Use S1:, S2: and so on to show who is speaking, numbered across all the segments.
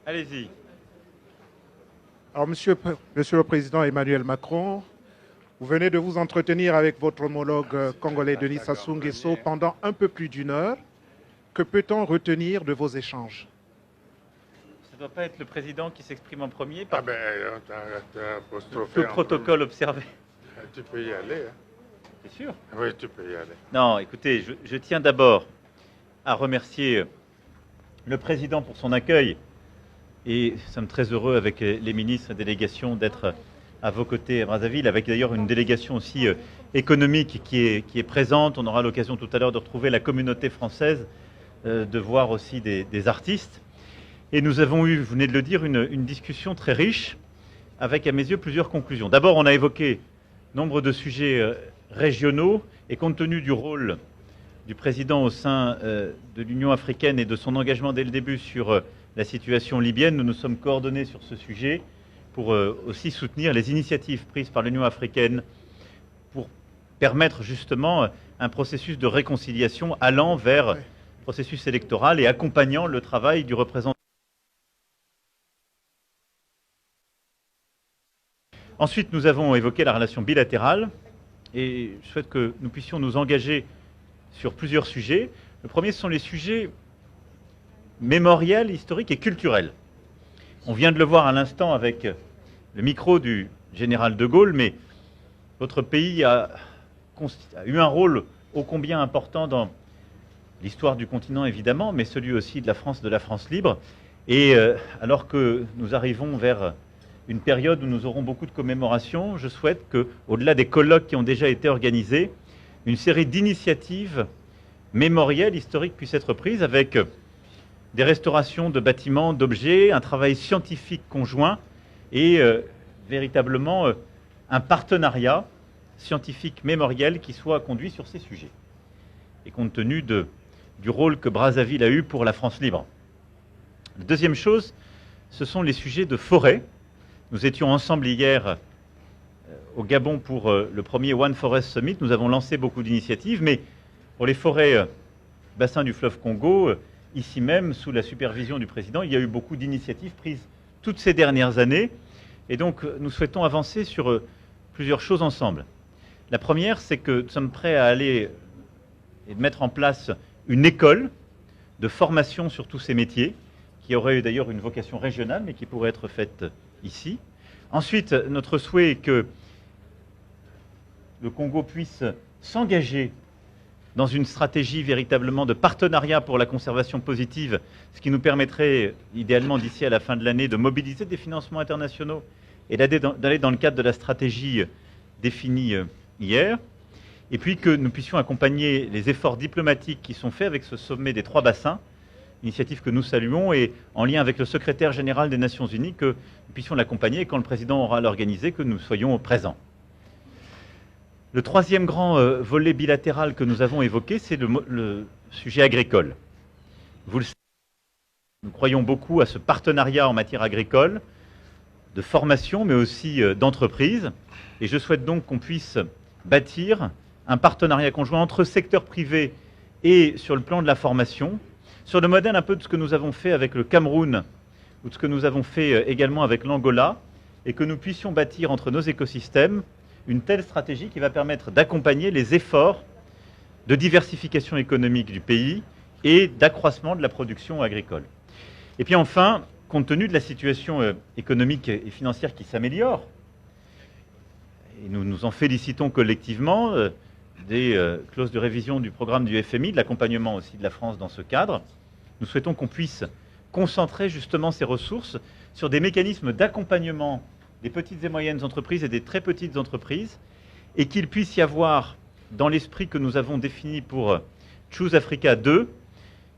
S1: Allez-y.
S2: Alors, Monsieur le Président Emmanuel Macron, vous venez de vous entretenir avec votre homologue congolais Denis Sassou Nguesso pendant un peu plus d'une heure. Que peut-on retenir de vos échanges?
S1: Ça ne doit pas être le président qui s'exprime en premier
S3: Ah
S1: par
S3: ben, t'as apostrophé
S1: tout
S3: en
S1: protocole observé.
S3: premier. Tu peux y aller. Hein.
S1: C'est sûr.
S3: Oui, tu peux y aller.
S1: Non, écoutez, je tiens d'abord à remercier le président pour son accueil. Et nous sommes très heureux avec les ministres et délégations d'être à vos côtés à Brazzaville, avec d'ailleurs une délégation aussi économique qui est présente. On aura l'occasion tout à l'heure de retrouver la communauté française, de voir aussi des artistes. Et nous avons eu, vous venez de le dire, une discussion très riche, avec à mes yeux plusieurs conclusions. D'abord, on a évoqué nombre de sujets régionaux, et compte tenu du rôle du président au sein de l'Union africaine et de son engagement dès le début sur la situation libyenne, nous nous sommes coordonnés sur ce sujet pour aussi soutenir les initiatives prises par l'Union africaine pour permettre justement un processus de réconciliation allant vers un processus électoral et accompagnant le travail du représentant. Ensuite, nous avons évoqué la relation bilatérale et je souhaite que nous puissions nous engager sur plusieurs sujets. Le premier, ce sont les sujets mémoriels, historiques et culturels. On vient de le voir à l'instant avec le micro du général de Gaulle, mais votre pays a eu un rôle ô combien important dans l'histoire du continent, évidemment, mais celui aussi de la France libre. Et alors que nous arrivons vers une période où nous aurons beaucoup de commémorations, je souhaite que, au-delà des colloques qui ont déjà été organisés, une série d'initiatives mémorielles, historiques puissent être prises avec des restaurations de bâtiments, d'objets, un travail scientifique conjoint et véritablement un partenariat scientifique mémoriel qui soit conduit sur ces sujets. Et compte tenu du rôle que Brazzaville a eu pour la France libre. La deuxième chose, ce sont les sujets de forêt. Nous étions ensemble hier au Gabon pour le premier One Forest Summit. Nous avons lancé beaucoup d'initiatives, mais pour les forêts bassin du fleuve Congo, ici même, sous la supervision du président, il y a eu beaucoup d'initiatives prises toutes ces dernières années. Et donc, nous souhaitons avancer sur plusieurs choses ensemble. La première, c'est que nous sommes prêts à aller et de mettre en place une école de formation sur tous ces métiers, qui aurait d'ailleurs une vocation régionale, mais qui pourrait être faite ici. Ensuite, notre souhait est que le Congo puisse s'engager dans une stratégie véritablement de partenariat pour la conservation positive, ce qui nous permettrait, idéalement d'ici à la fin de l'année, de mobiliser des financements internationaux et d'aller dans le cadre de la stratégie définie hier. Et puis que nous puissions accompagner les efforts diplomatiques qui sont faits avec ce sommet des 3 bassins, initiative que nous saluons, et en lien avec le secrétaire général des Nations Unies, que nous puissions l'accompagner et quand le président aura l'organisé, que nous soyons présents. Le troisième grand volet bilatéral que nous avons évoqué, c'est le sujet agricole. Vous le savez, nous croyons beaucoup à ce partenariat en matière agricole, de formation, mais aussi d'entreprise. Et je souhaite donc qu'on puisse bâtir un partenariat conjoint entre secteur privé et sur le plan de la formation, sur le modèle un peu de ce que nous avons fait avec le Cameroun ou de ce que nous avons fait également avec l'Angola, et que nous puissions bâtir entre nos écosystèmes une telle stratégie qui va permettre d'accompagner les efforts de diversification économique du pays et d'accroissement de la production agricole. Et puis enfin, compte tenu de la situation économique et financière qui s'améliore, et nous nous en félicitons collectivement, des clauses de révision du programme du FMI, de l'accompagnement aussi de la France dans ce cadre, nous souhaitons qu'on puisse concentrer justement ces ressources sur des mécanismes d'accompagnement des petites et moyennes entreprises et des très petites entreprises, et qu'il puisse y avoir, dans l'esprit que nous avons défini pour Choose Africa 2,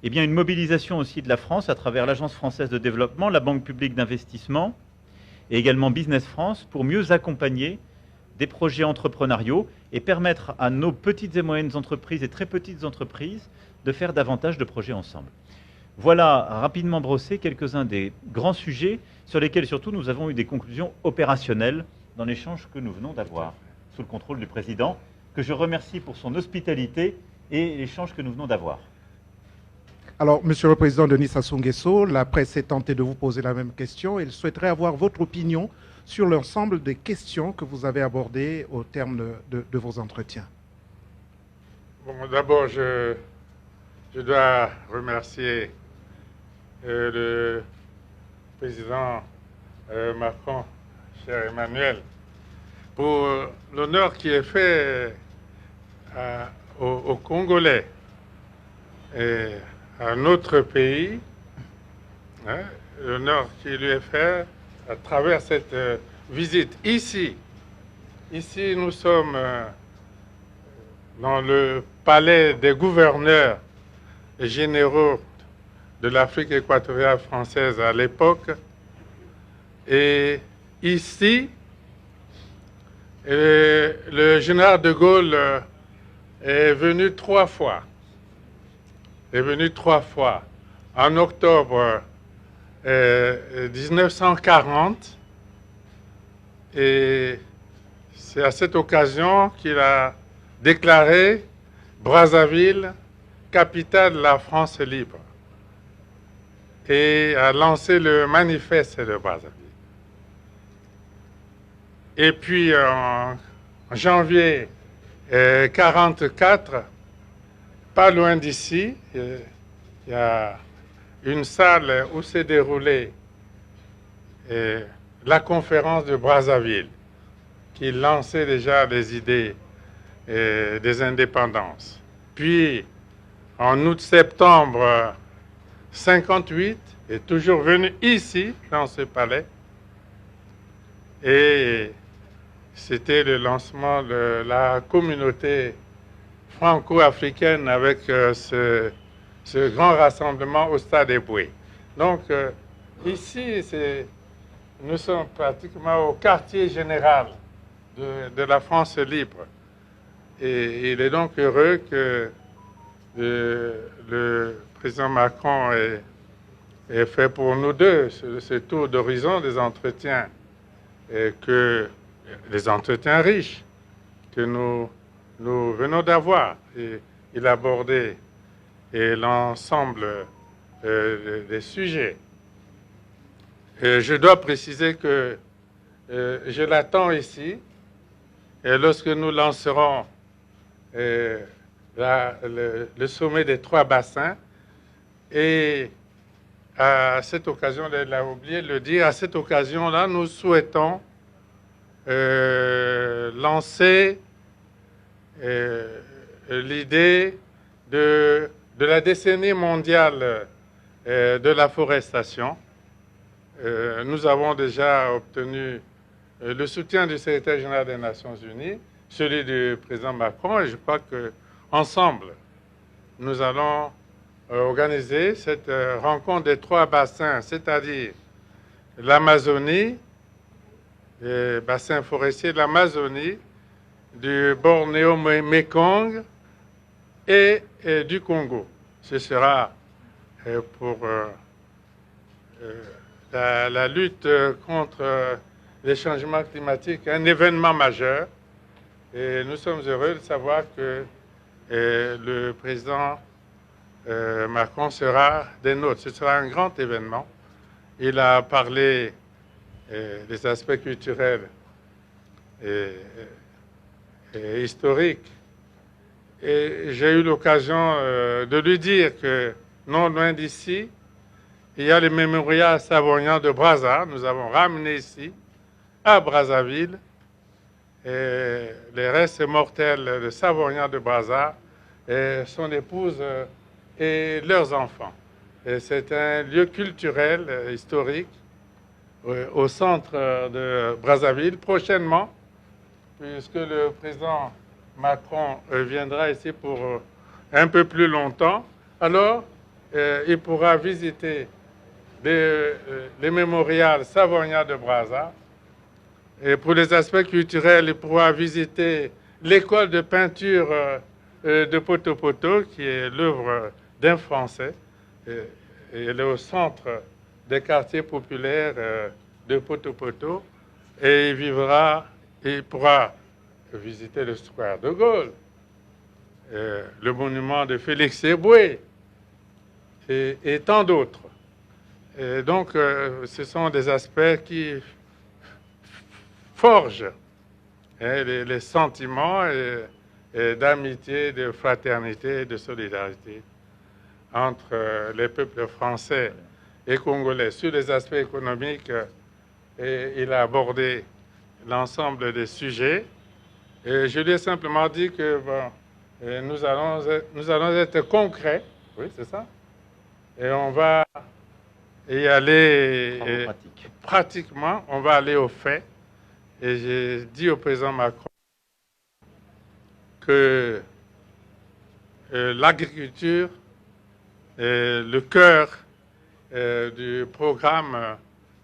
S1: eh bien une mobilisation aussi de la France à travers l'Agence française de développement, la Banque publique d'investissement et également Business France pour mieux accompagner des projets entrepreneuriaux et permettre à nos petites et moyennes entreprises et très petites entreprises de faire davantage de projets ensemble. Voilà rapidement brossé quelques-uns des grands sujets sur lesquels surtout nous avons eu des conclusions opérationnelles dans l'échange que nous venons d'avoir sous le contrôle du président, que je remercie pour son hospitalité et l'échange que nous venons d'avoir.
S2: Alors, Monsieur le Président Denis Sassou Nguesso, la presse s'est tentée de vous poser la même question. Elle souhaiterait avoir votre opinion sur l'ensemble des questions que vous avez abordées au terme de vos entretiens.
S3: Bon, d'abord, je dois remercier le président Macron, cher Emmanuel, pour l'honneur qui est fait aux Congolais et à notre pays, hein, l'honneur qui lui est fait à travers cette visite. Ici, nous sommes dans le palais des gouverneurs généraux de l'Afrique équatoriale française à l'époque. Et ici, le général de Gaulle est venu 3 fois. En octobre 1940. Et c'est à cette occasion qu'il a déclaré Brazzaville, capitale de la France libre, et a lancé le manifeste de Brazzaville. Et puis en janvier 1944, pas loin d'ici, il y a une salle où s'est déroulée la conférence de Brazzaville, qui lançait déjà les idées des indépendances. Puis, en août-septembre 1958, est toujours venu ici, dans ce palais, et c'était le lancement de la communauté franco-africaine avec ce grand rassemblement au Stade Eboué. Donc, ici, nous sommes pratiquement au quartier général de la France libre. Et il est donc heureux que le président Macron ait fait pour nous deux ce tour d'horizon des entretiens, des entretiens riches que nous venons d'avoir. Et il a abordé l'ensemble des sujets. Et je dois préciser que je l'attends ici, et lorsque nous lancerons le sommet des 3 bassins, et à cette occasion, il a oublié de le dire, à cette occasion-là, nous souhaitons lancer l'idée de la décennie mondiale de la forestation. Nous avons déjà obtenu le soutien du secrétaire général des Nations Unies, celui du président Macron, et je crois qu'ensemble, nous allons organiser cette rencontre des 3 bassins, c'est-à-dire l'Amazonie, les bassins forestiers de l'Amazonie, du Bornéo-Mékong et du Congo. Ce sera pour la lutte contre les changements climatiques un événement majeur. Et nous sommes heureux de savoir que le président Macron sera des nôtres. Ce sera un grand événement. Il a parlé des aspects culturels et historiques. Et j'ai eu l'occasion de lui dire que, non loin d'ici, il y a le mémorial Savoyard de Brazza. Nous avons ramené ici, à Brazzaville, les restes mortels de Savoyard de Brazza, et son épouse et leurs enfants. C'est un lieu culturel, historique, au centre de Brazzaville. Prochainement, puisque le président Macron viendra ici pour un peu plus longtemps, alors il pourra visiter les mémorials Savoyard de Brazza. Et pour les aspects culturels, il pourra visiter l'école de peinture de Poto-Poto, qui est l'œuvre d'un Français. Et elle est au centre des quartiers populaires de Poto-Poto. Et il pourra visiter le square de Gaulle, le monument de Félix Eboué, et tant d'autres. Et donc, ce sont des aspects qui forgent les sentiments d'amitié, de fraternité et de solidarité entre les peuples français et congolais. Sur les aspects économiques, il a abordé l'ensemble des sujets. Et je lui ai simplement dit que nous allons être concrets, oui, c'est ça, et on va y aller pratiquement, on va aller au fait. Et j'ai dit au président Macron que l'agriculture est le cœur du programme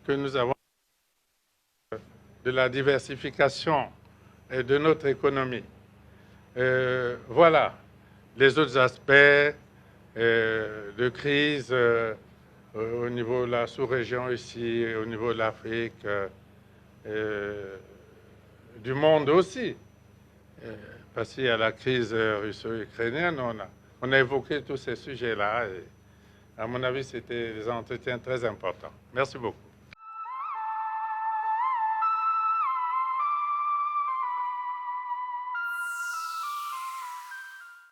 S3: que nous avons de la diversification de notre économie. Voilà les autres aspects de crise au niveau de la sous-région ici, au niveau de l'Afrique, du monde aussi. Parce qu'il y a la crise russo-ukrainienne, on a évoqué tous ces sujets-là. À mon avis, c'était des entretiens très importants. Merci beaucoup.